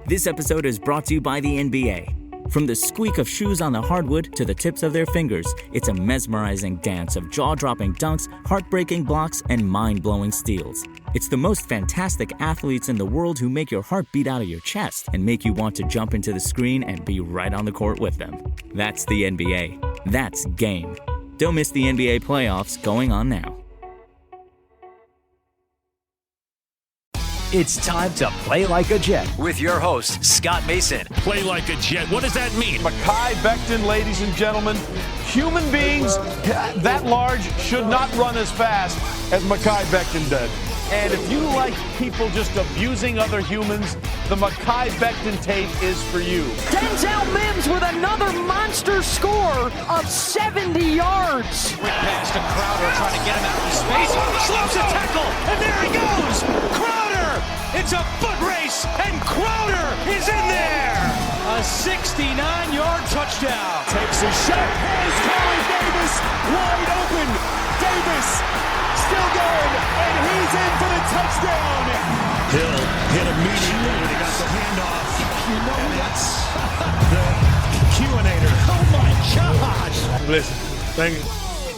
This episode is brought to you by the NBA. From the squeak of shoes on the hardwood to the tips of their fingers, it's a mesmerizing dance of jaw-dropping dunks, heartbreaking blocks, and mind-blowing steals. It's the most fantastic athletes in the world who make your heart beat out of your chest and make you want to jump into the screen and be right on the court with them. That's the NBA. That's game. Don't miss the NBA playoffs going on now. It's time to play like a Jet with your host, Scott Mason. Play like a Jet. What does that mean? Mekhi Becton, ladies and gentlemen. Human beings that large should not run as fast as Mekhi Becton did. And if you like people just abusing other humans, the Mekhi Becton tape is for you. Denzel Mims with another monster score of 70 yards. Quick pass to Crowder trying to get him out of space. Slips a tackle, and there he goes. Crowder! It's a foot race, and Crowder is in there. A 69-yard touchdown. Takes a shot. Has Corey Davis wide open. Davis still going, and he's in for the touchdown. Hill hit immediately when he got the handoff. You know that's the Q-inator. Oh my gosh. Listen, thank you.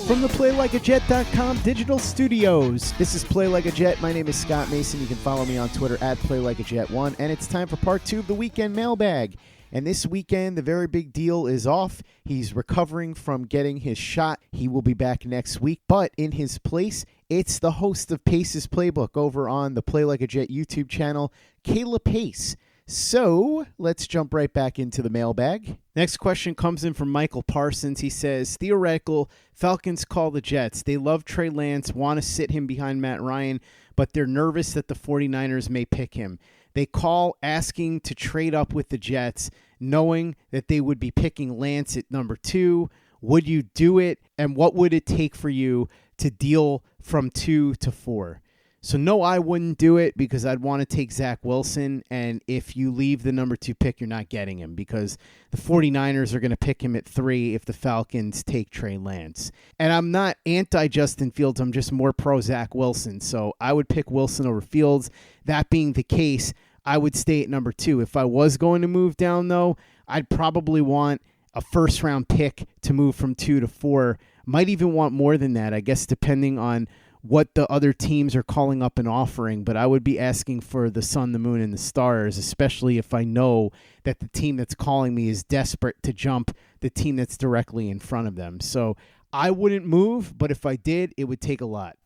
From the PlayLikeAJet.com digital studios, this is Play Like a Jet. My name is Scott Mason. You can follow me on Twitter at PlayLikeAJet1. And it's time for part 2 of the weekend mailbag. And this weekend, the very big deal is off. He's recovering from getting his shot. He will be back next week. But in his place, it's the host of Pace's Playbook over on the Play Like a Jet YouTube channel, Kayla Pace. So let's jump right back into the mailbag. Next question comes in from Michael Parsons. He says, theoretical, Falcons call the Jets. They love Trey Lance, want to sit him behind Matt Ryan, but they're nervous that the 49ers may pick him. They call asking to trade up with the Jets, knowing that they would be picking Lance at number 2. Would you do it? And what would it take for you to deal from 2 to 4? So no, I wouldn't do it because I'd want to take Zach Wilson. And if you leave the number 2 pick, you're not getting him because the 49ers are going to pick him at 3 if the Falcons take Trey Lance. And I'm not anti-Justin Fields. I'm just more pro Zach Wilson. So I would pick Wilson over Fields. That being the case, I would stay at number 2. If I was going to move down, though, I'd probably want a first-round pick to move from 2 to 4. Might even want more than that, I guess, depending on what the other teams are calling up and offering, but I would be asking for the sun, the moon, and the stars, especially if I know that the team that's calling me is desperate to jump the team that's directly in front of them. So I wouldn't move, but if I did, it would take a lot.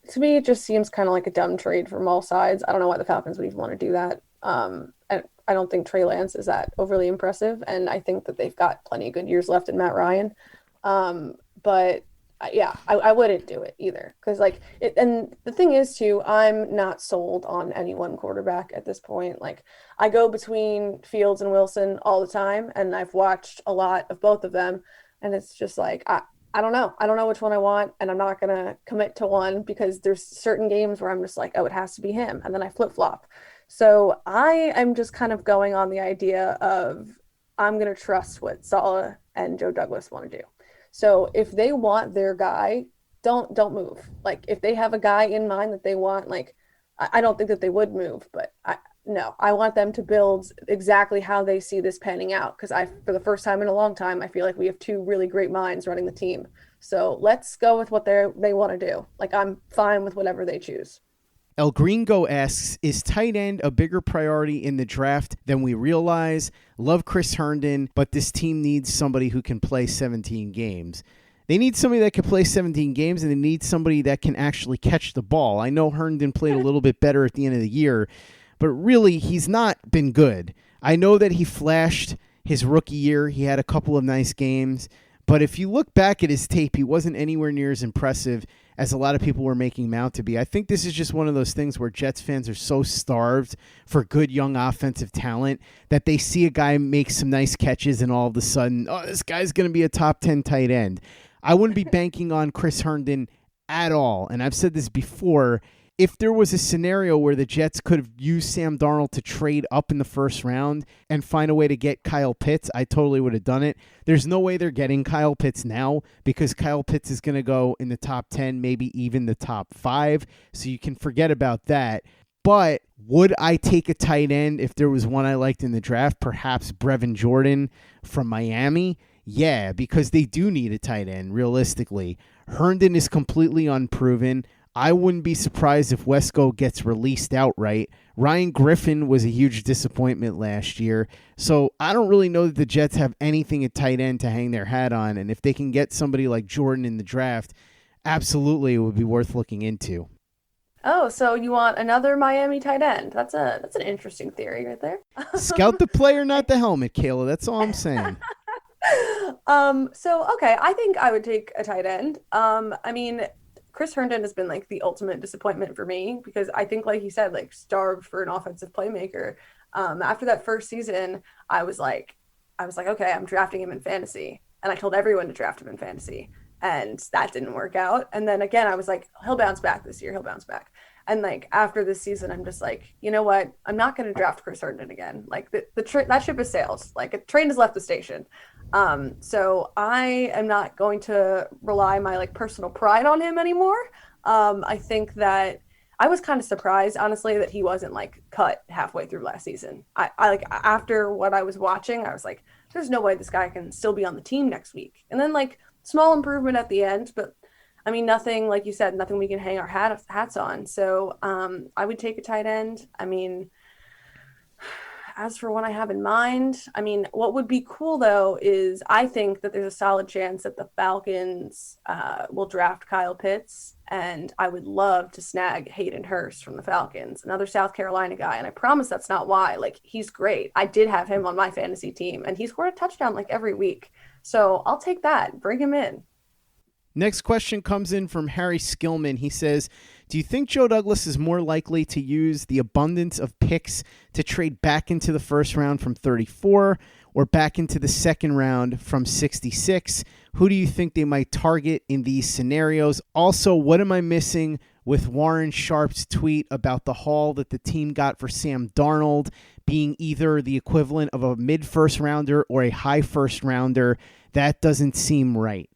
To me, it just seems kind of like a dumb trade from all sides. I don't know why the Falcons would even want to do that. I don't think Trey Lance is that overly impressive, and I think that they've got plenty of good years left in Matt Ryan. But yeah, I wouldn't do it either because and the thing is too, I'm not sold on any one quarterback at this point. Like I go between Fields and Wilson all the time, and I've watched a lot of both of them, and it's just like I don't know. I don't know which one I want, and I'm not gonna commit to one because there's certain games where I'm just like, oh, it has to be him, and then I flip flop. So I am just kind of going on the idea of I'm gonna trust what Saleh and Joe Douglas want to do. So if they want their guy, don't move. Like if they have a guy in mind that they want, like I don't think that they would move, but I want them to build exactly how they see this panning out. Because for the first time in a long time, I feel like we have 2 really great minds running the team. So let's go with what they want to do. Like I'm fine with whatever they choose. El Gringo asks, is tight end a bigger priority in the draft than we realize? Love Chris Herndon, but this team needs somebody who can play 17 games. They need somebody that can play 17 games, and they need somebody that can actually catch the ball. I know Herndon played a little bit better at the end of the year, but really he's not been good. I know that he flashed his rookie year. He had a couple of nice games, but if you look back at his tape, he wasn't anywhere near as impressive as a lot of people were making him out to be. I think this is just one of those things where Jets fans are so starved for good young offensive talent that they see a guy make some nice catches and all of a sudden, oh, this guy's going to be a top 10 tight end. I wouldn't be banking on Chris Herndon at all. And I've said this before. If there was a scenario where the Jets could have used Sam Darnold to trade up in the first round and find a way to get Kyle Pitts, I totally would have done it. There's no way they're getting Kyle Pitts now because Kyle Pitts is going to go in the top 10, maybe even the top 5. So you can forget about that. But would I take a tight end if there was one I liked in the draft? Perhaps Brevin Jordan from Miami? Yeah, because they do need a tight end, realistically. Herndon is completely unproven. I wouldn't be surprised if Wesco gets released outright. Ryan Griffin was a huge disappointment last year. So I don't really know that the Jets have anything at tight end to hang their hat on. And if they can get somebody like Jordan in the draft, absolutely it would be worth looking into. Oh, so you want another Miami tight end? That's an interesting theory right there. Scout the player, not the helmet, Kayla. That's all I'm saying. So okay, I think I would take a tight end. I mean, Chris Herndon has been like the ultimate disappointment for me because I think, like he said, like starved for an offensive playmaker. After that first season, I was like, okay, I'm drafting him in fantasy, and I told everyone to draft him in fantasy, and that didn't work out. And then again, I was like, he'll bounce back this year. He'll bounce back. And like after this season, I'm just like, you know what? I'm not going to draft Chris Herndon again. Like that ship has sailed. Like a train has left the station. So I am not going to rely my like personal pride on him anymore. I think that I was kind of surprised, honestly, that he wasn't like cut halfway through last season. I like after what I was watching, I was like, there's no way this guy can still be on the team next week. And then like small improvement at the end, but I mean, nothing, like you said, nothing we can hang our hats on. So I would take a tight end. I mean, as for one I have in mind, I mean, what would be cool, though, is I think that there's a solid chance that the Falcons will draft Kyle Pitts, and I would love to snag Hayden Hurst from the Falcons, another South Carolina guy. And I promise that's not why. Like, he's great. I did have him on my fantasy team, and he scored a touchdown like every week. So I'll take that. Bring him in. Next question comes in from Harry Skillman. He says, do you think Joe Douglas is more likely to use the abundance of picks to trade back into the first round from 34 or back into the second round from 66? Who do you think they might target in these scenarios? Also, what am I missing with Warren Sharp's tweet about the haul that the team got for Sam Darnold being either the equivalent of a mid-first rounder or a high first rounder? That doesn't seem right.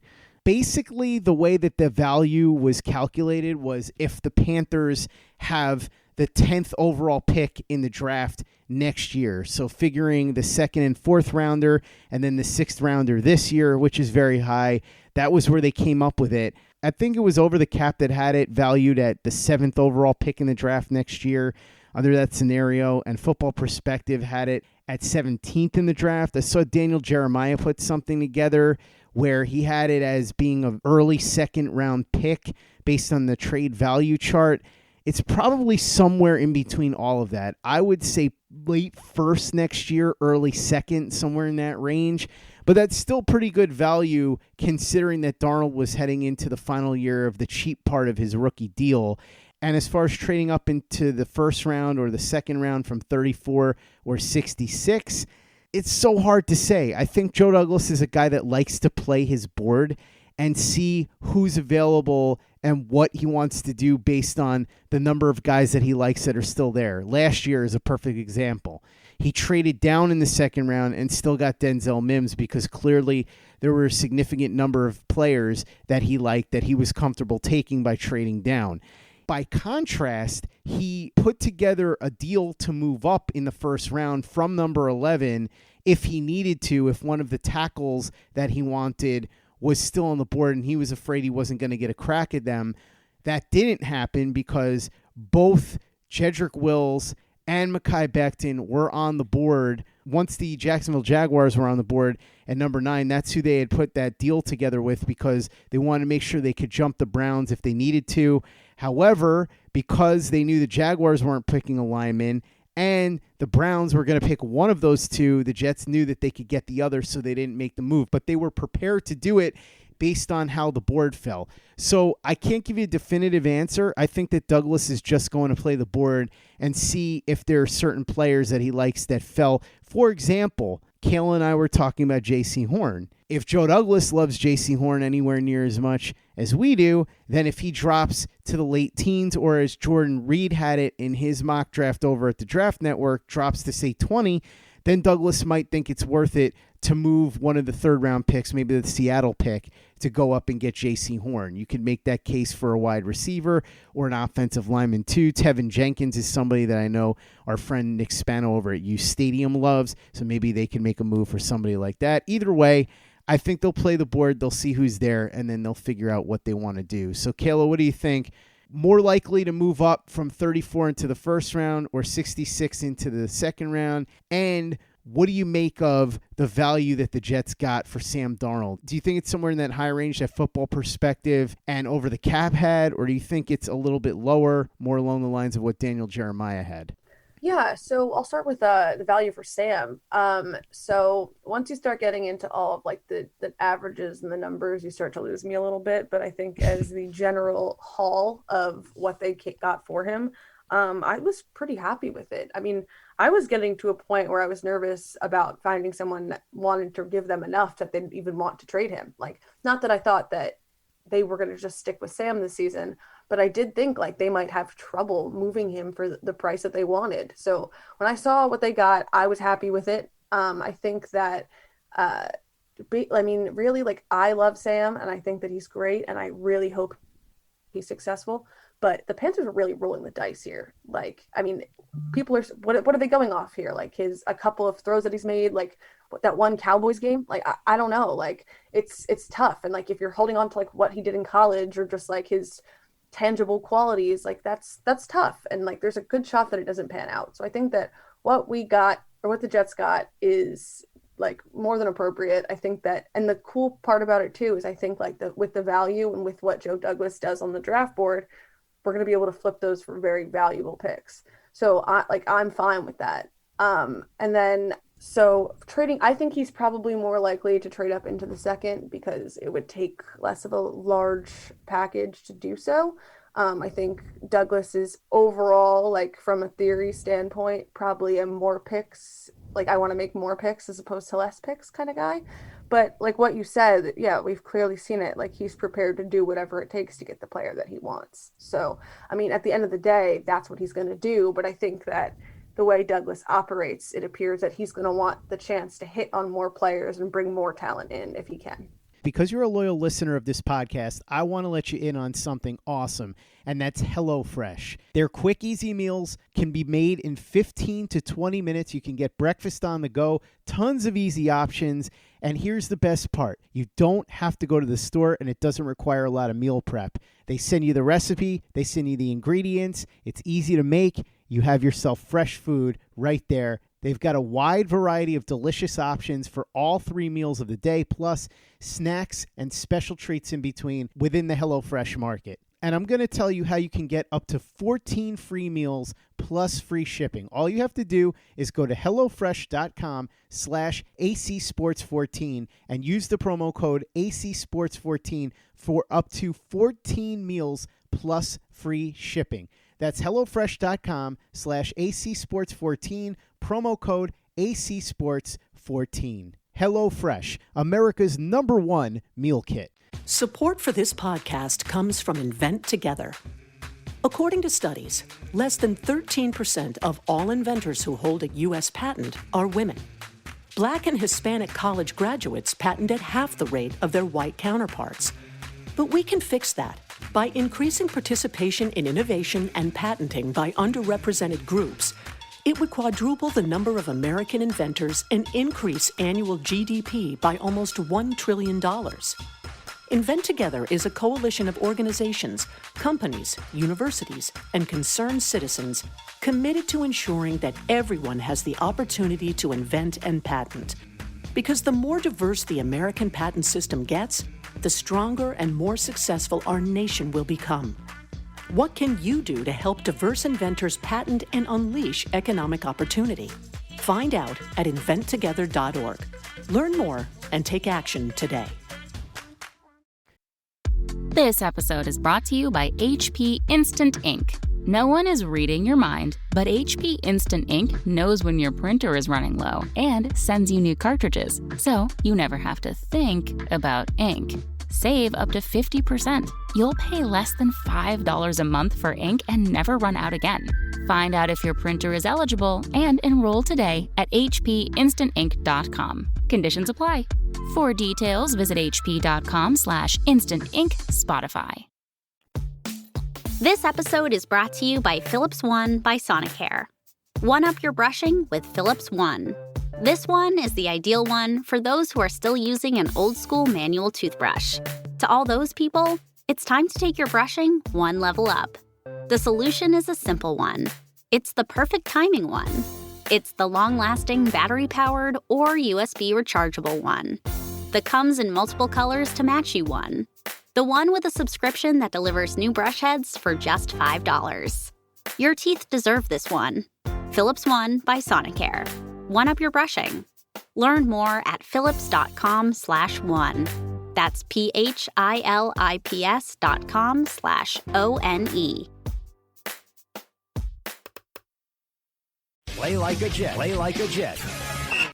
Basically, the way that the value was calculated was if the Panthers have the 10th overall pick in the draft next year. So figuring the second and fourth rounder and then the sixth rounder this year, which is very high, that was where they came up with it. I think it was Over the Cap that had it valued at the 7th overall pick in the draft next year under that scenario, and Football Perspective had it at 17th in the draft. I saw Daniel Jeremiah put something together where he had it as being an early second round pick based on the trade value chart. It's probably somewhere in between all of that. I would say late first next year, early second, somewhere in that range. But that's still pretty good value considering that Darnold was heading into the final year of the cheap part of his rookie deal. And as far as trading up into the first round or the second round from 34 or 66, it's so hard to say. I think Joe Douglas is a guy that likes to play his board and see who's available and what he wants to do based on the number of guys that he likes that are still there. Last year is a perfect example. He traded down in the second round and still got Denzel Mims because clearly there were a significant number of players that he liked that he was comfortable taking by trading down. By contrast, he put together a deal to move up in the first round from number 11 if he needed to, if one of the tackles that he wanted was still on the board and he was afraid he wasn't going to get a crack at them. That didn't happen because both Jedrick Wills and Mekhi Becton were on the board. Once the Jacksonville Jaguars were on the board at number 9, that's who they had put that deal together with because they wanted to make sure they could jump the Browns if they needed to. However, because they knew the Jaguars weren't picking a lineman and the Browns were going to pick one of those two, the Jets knew that they could get the other, so they didn't make the move. But they were prepared to do it based on how the board fell. So I can't give you a definitive answer. I think that Douglas is just going to play the board and see if there are certain players that he likes that fell. For example, Kayla and I were talking about J.C. Horn. If Joe Douglas loves J.C. Horn anywhere near as much as we do, then if he drops to the late teens, or as Jordan Reed had it in his mock draft over at the Draft Network, drops to, say, 20, then Douglas might think it's worth it to move one of the third-round picks, maybe the Seattle pick, to go up and get J.C. Horn. You can make that case for a wide receiver or an offensive lineman too. Tevin Jenkins is somebody that I know our friend Nick Spano over at U Stadium loves, so maybe they can make a move for somebody like that. Either way, I think they'll play the board, they'll see who's there, and then they'll figure out what they want to do. So, Kayla, what do you think? More likely to move up from 34 into the first round or 66 into the second round? And what do you make of the value that the Jets got for Sam Darnold? Do you think it's somewhere in that high range, that football perspective and over the cap had, or do you think it's a little bit lower, more along the lines of what Daniel Jeremiah had? Yeah, so I'll start with the value for Sam. So once you start getting into all of like the averages and the numbers, you start to lose me a little bit. But I think as the general haul of what they got for him, I was pretty happy with it. I mean, I was getting to a point where I was nervous about finding someone that wanted to give them enough that they'd even want to trade him. Like, not that I thought that they were going to just stick with Sam this season, but I did think like they might have trouble moving him for the price that they wanted. So when I saw what they got, I was happy with it. I think that, really, like, I love Sam and I think that he's great and I really hope he's successful. But the Panthers are really rolling the dice here. Like, I mean, people are, what are they going off here? Like a couple of throws that he's made, like that one Cowboys game. Like, I don't know. Like, it's tough. And like, if you're holding on to like what he did in college or just like his tangible qualities, like that's tough. And like, there's a good shot that it doesn't pan out. So I think that what we got or what the Jets got is like more than appropriate. I think that, and the cool part about it too, is I think like with the value and with what Joe Douglas does on the draft board, we're going to be able to flip those for very valuable picks. So I'm fine with that. And then, so trading, I think he's probably more likely to trade up into the second because it would take less of a large package to do so. I think Douglas is overall, like from a theory standpoint, probably a more picks, like I want to make more picks as opposed to less picks kind of guy. But like what you said, yeah, we've clearly seen it. Like, he's prepared to do whatever it takes to get the player that he wants. So, I mean, at the end of the day, that's what he's going to do. But I think that the way Douglas operates, it appears that he's going to want the chance to hit on more players and bring more talent in if he can. Because you're a loyal listener of this podcast, I want to let you in on something awesome, and that's HelloFresh. Their quick, easy meals can be made in 15 to 20 minutes. You can get breakfast on the go, tons of easy options, and here's the best part. You don't have to go to the store, and it doesn't require a lot of meal prep. They send you the recipe, they send you the ingredients, it's easy to make. You have yourself fresh food right there. They've got a wide variety of delicious options for all 3 meals of the day, plus snacks and special treats in between within the HelloFresh market. And I'm going to tell you how you can get up to 14 free meals plus free shipping. All you have to do is go to HelloFresh.com/ACSports14 and use the promo code ACSports14 for up to 14 meals plus free shipping. That's HelloFresh.com/ACSports14, promo code ACSports14. HelloFresh, America's #1 meal kit. Support for this podcast comes from Invent Together. According to studies, less than 13% of all inventors who hold a U.S. patent are women. Black and Hispanic college graduates patent at half the rate of their white counterparts. But we can fix that by increasing participation in innovation and patenting by underrepresented groups. It would quadruple the number of American inventors and increase annual GDP by almost $1 trillion. Invent Together is a coalition of organizations, companies, universities, and concerned citizens committed to ensuring that everyone has the opportunity to invent and patent. Because the more diverse the American patent system gets, the stronger and more successful our nation will become. What can you do to help diverse inventors patent and unleash economic opportunity? Find out at inventtogether.org. Learn more and take action today. This episode is brought to you by HP Instant Ink. No one is reading your mind, but HP Instant Ink knows when your printer is running low and sends you new cartridges, so you never have to think about ink. Save up to 50%. You'll pay less than $5 a month for ink and never run out again. Find out if your printer is eligible and enroll today at hpinstantink.com. Conditions apply. For details, visit hp.com/Instant Ink Spotify. This episode is brought to you by Philips One by Sonicare. One up your brushing with Philips One. This one is the ideal one for those who are still using an old-school manual toothbrush. To all those people, it's time to take your brushing one level up. The solution is a simple one. It's the perfect timing one. It's the long-lasting battery-powered or USB rechargeable one. The comes in multiple colors to match you one. The one with a subscription that delivers new brush heads for just $5. Your teeth deserve this one. Philips One by Sonicare. One up your brushing. Learn more at philips.com/one. That's philips.com/ONE. Play like a Jet. Play like a Jet.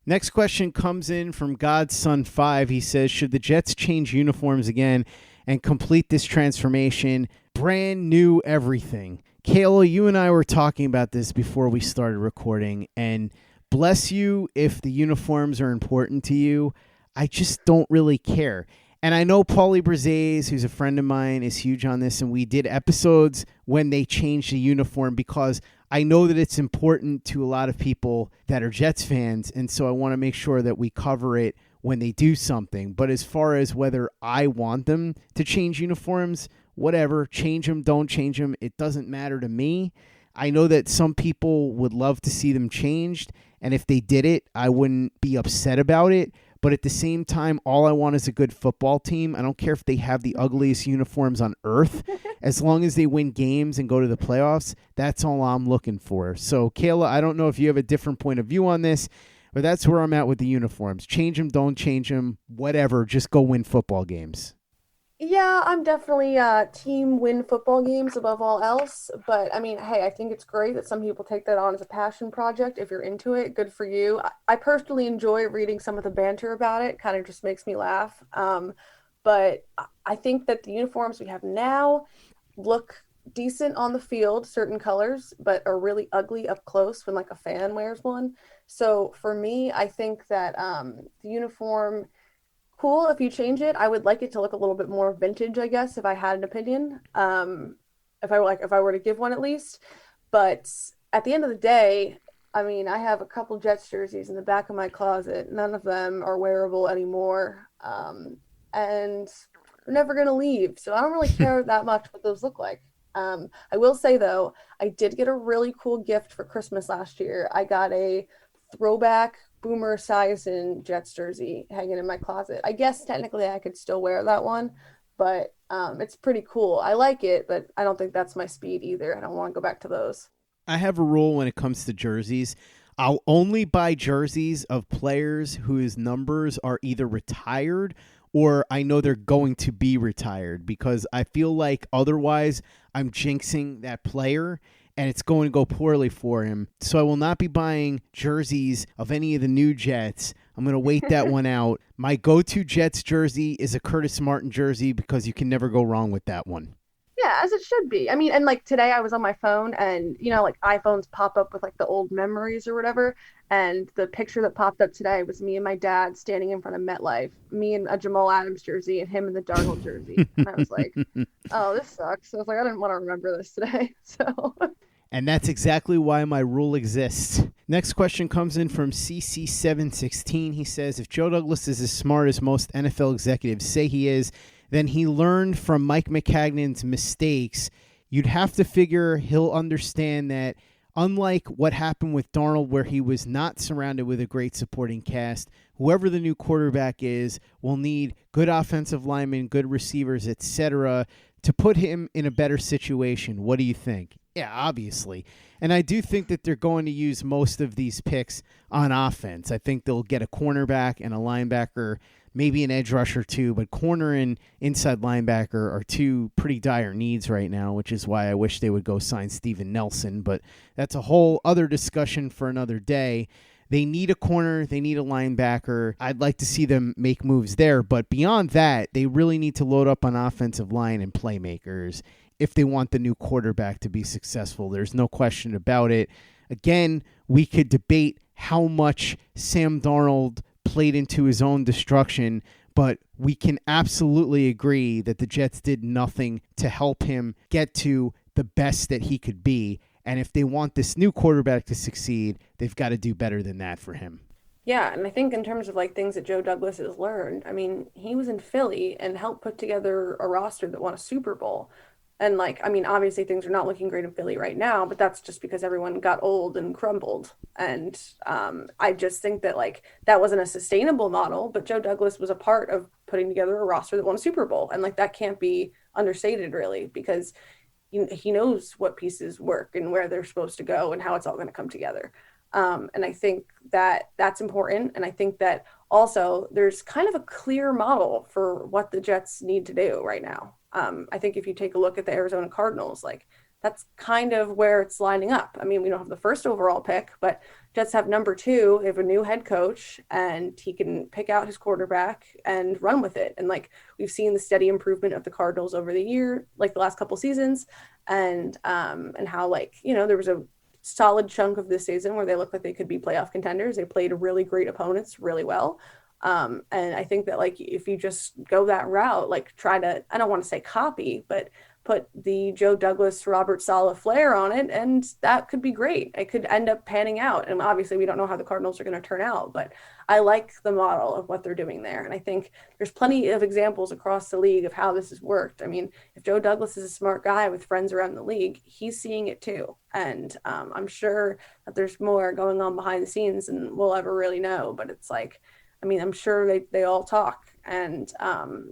Next question comes in from Godson5. He says, should the Jets change uniforms again and complete this transformation? Brand new everything. Kayla, you and I were talking about this before we started recording, and bless you if the uniforms are important to you. I just don't really care. And I know Paulie Brzez, who's a friend of mine, is huge on this, and we did episodes when they changed the uniform because I know that it's important to a lot of people that are Jets fans, and so I want to make sure that we cover it when they do something. But as far as whether I want them to change uniforms, whatever, change them, don't change them, it doesn't matter to me. I know that some people would love to see them changed, and if they did it, I wouldn't be upset about it. But at the same time, all I want is a good football team. I don't care if they have the ugliest uniforms on earth. As long as they win games and go to the playoffs, that's all I'm looking for. So, Kayla, I don't know if you have a different point of view on this, but that's where I'm at with the uniforms. Change them, don't change them, whatever. Just go win football games. Yeah, I'm definitely team win football games above all else. But I mean, hey, I think it's great that some people take that on as a passion project. If you're into it, good for you. I personally enjoy reading some of the banter about it. Kind of just makes me laugh. But I think that the uniforms we have now look decent on the field, certain colors, but are really ugly up close when like a fan wears one. So for me, I think that the uniform, cool if you change it. I would like it to look a little bit more vintage, I guess, if I had an opinion. If I were to give one at least. But at the end of the day, I mean, I have a couple Jets jerseys in the back of my closet. None of them are wearable anymore. And they're never going to leave. So I don't really care that much what those look like. I will say, though, I did get a really cool gift for Christmas last year. I got a throwback Boomer Esiason Jets jersey hanging in my closet. I guess technically I could still wear that one, but it's pretty cool. I like it, but I don't think that's my speed either. I don't want to go back to those. I have a rule when it comes to jerseys. I'll only buy jerseys of players whose numbers are either retired or I know they're going to be retired, because I feel like otherwise I'm jinxing that player and it's going to go poorly for him. So I will not be buying jerseys of any of the new Jets. I'm going to wait that one out. My go-to Jets jersey is a Curtis Martin jersey because you can never go wrong with that one. Yeah, as it should be. I mean, and like today I was on my phone and, you know, like iPhones pop up with like the old memories or whatever. And the picture that popped up today was me and my dad standing in front of MetLife, me in a Jamal Adams jersey and him in the Darnold jersey. And I was like, oh, this sucks. So I was like, I didn't want to remember this today. So. And that's exactly why my rule exists. Next question comes in from CC716. He says, if Joe Douglas is as smart as most NFL executives say he is, then he learned from Mike McCagnon's mistakes. You'd have to figure he'll understand that unlike what happened with Darnold, where he was not surrounded with a great supporting cast, whoever the new quarterback is will need good offensive linemen, good receivers, etc., to put him in a better situation. What do you think? Yeah, obviously. And I do think that they're going to use most of these picks on offense. I think they'll get a cornerback and a linebacker, maybe an edge rusher too, but corner and inside linebacker are two pretty dire needs right now, which is why I wish they would go sign Steven Nelson. But that's a whole other discussion for another day. They need a corner. They need a linebacker. I'd like to see them make moves there. But beyond that, they really need to load up on offensive line and playmakers if they want the new quarterback to be successful. There's no question about it. Again, we could debate how much Sam Darnold played into his own destruction, but we can absolutely agree that the Jets did nothing to help him get to the best that he could be. And if they want this new quarterback to succeed, they've got to do better than that for him. Yeah, and I think in terms of like things that Joe Douglas has learned, I mean, he was in Philly and helped put together a roster that won a Super Bowl. And like, I mean, obviously things are not looking great in Philly right now, but that's just because everyone got old and crumbled. And I just think that like that wasn't a sustainable model, but Joe Douglas was a part of putting together a roster that won a Super Bowl. And like that can't be understated really, because he knows what pieces work and where they're supposed to go and how it's all going to come together. And I think that that's important. And I think that also there's kind of a clear model for what the Jets need to do right now. I think if you take a look at the Arizona Cardinals, like that's kind of where it's lining up. I mean, we don't have the first overall pick, but Jets have number 2. They have a new head coach and he can pick out his quarterback and run with it. And like, we've seen the steady improvement of the Cardinals over the year, like the last couple seasons, and how like, you know, there was a solid chunk of this season where they looked like they could be playoff contenders. They played really great opponents really well. And I think that like, if you just go that route, like try to, I don't want to say copy, but put the Joe Douglas, Robert Saleh flair on it, and that could be great. It could end up panning out. And obviously we don't know how the Cardinals are going to turn out, but I like the model of what they're doing there. And I think there's plenty of examples across the league of how this has worked. I mean, if Joe Douglas is a smart guy with friends around the league, he's seeing it too. And I'm sure that there's more going on behind the scenes than we'll ever really know, but it's like, I mean, I'm sure they all talk. And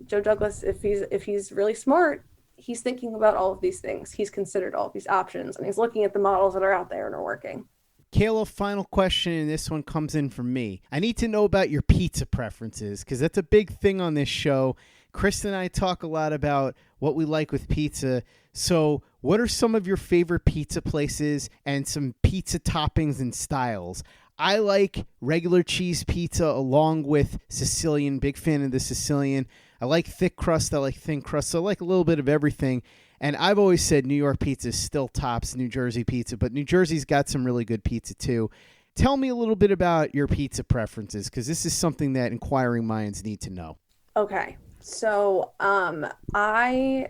Joe Douglas, if he's really smart, he's thinking about all of these things. He's considered all of these options, and he's looking at the models that are out there and are working. Kayla, final question, and this one comes in from me. I need to know about your pizza preferences, because that's a big thing on this show. Chris and I talk a lot about what we like with pizza. So what are some of your favorite pizza places and some pizza toppings and styles? I like regular cheese pizza along with Sicilian. Big fan of the Sicilian. I like thick crust. I like thin crust. So I like a little bit of everything. And I've always said New York pizza still tops New Jersey pizza, but New Jersey's got some really good pizza too. Tell me a little bit about your pizza preferences, because this is something that inquiring minds need to know. Okay. So I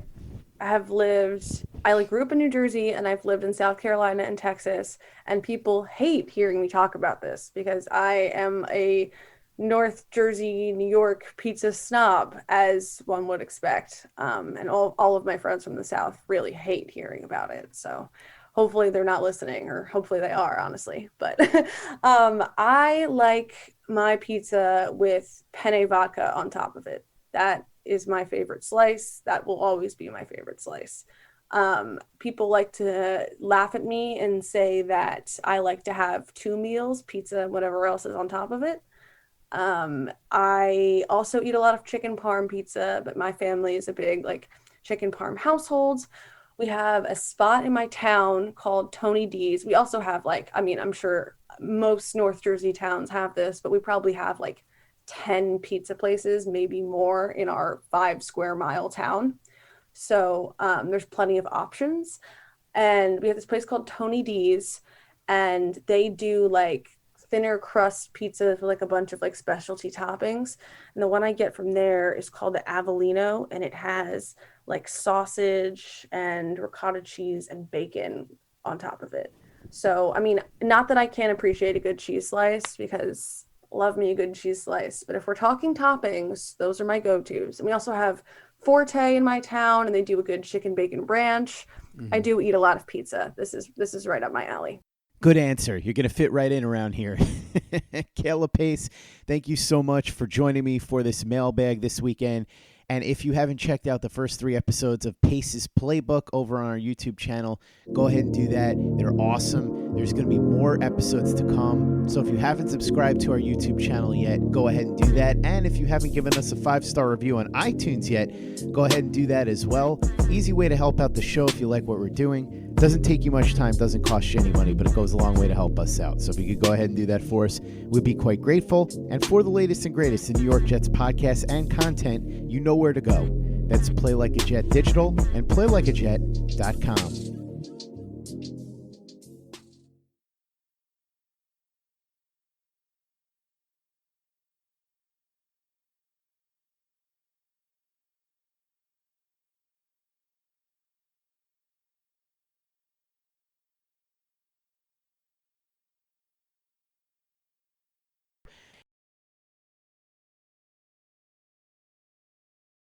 grew up in New Jersey, and I've lived in South Carolina and Texas, and people hate hearing me talk about this because I am a North Jersey, New York pizza snob, as one would expect. And all of my friends from the South really hate hearing about it. So hopefully they're not listening, or hopefully they are, honestly. But I like my pizza with penne vodka on top of it. That is my favorite slice. That will always be my favorite slice. People like to laugh at me and say that I like to have 2 meals, pizza and whatever else is on top of it. I also eat a lot of chicken parm pizza, but my family is a big like chicken parm household. We have a spot in my town called Tony D's. We also have I'm sure most North Jersey towns have this, but we probably have like 10 pizza places, maybe more, in our 5 square mile town. So there's plenty of options. And we have this place called Tony D's, and they do like thinner crust pizza with like a bunch of like specialty toppings. And the one I get from there is called the Avellino, and it has like sausage and ricotta cheese and bacon on top of it. So, I mean, not that I can't appreciate a good cheese slice, because love me a good cheese slice, but if we're talking toppings, those are my go-tos. And we also have Forte in my town, and they do a good chicken bacon ranch. I do eat a lot of pizza. This is right up my alley. Good answer. You're going to fit right in around here. Kayla Pace, thank you so much for joining me for this mailbag this weekend. And if you haven't checked out the first 3 episodes of Pace's Playbook over on our YouTube channel, go ahead and do that. They're awesome. There's going to be more episodes to come. So if you haven't subscribed to our YouTube channel yet, go ahead and do that. And if you haven't given us a 5-star review on iTunes yet, go ahead and do that as well. Easy way to help out the show if you like what we're doing. Doesn't take you much time, doesn't cost you any money, but it goes a long way to help us out. So if you could go ahead and do that for us, we'd be quite grateful. And for the latest and greatest in New York Jets podcasts and content, you know where to go. That's Play Like a Jet Digital and playlikeajet.com.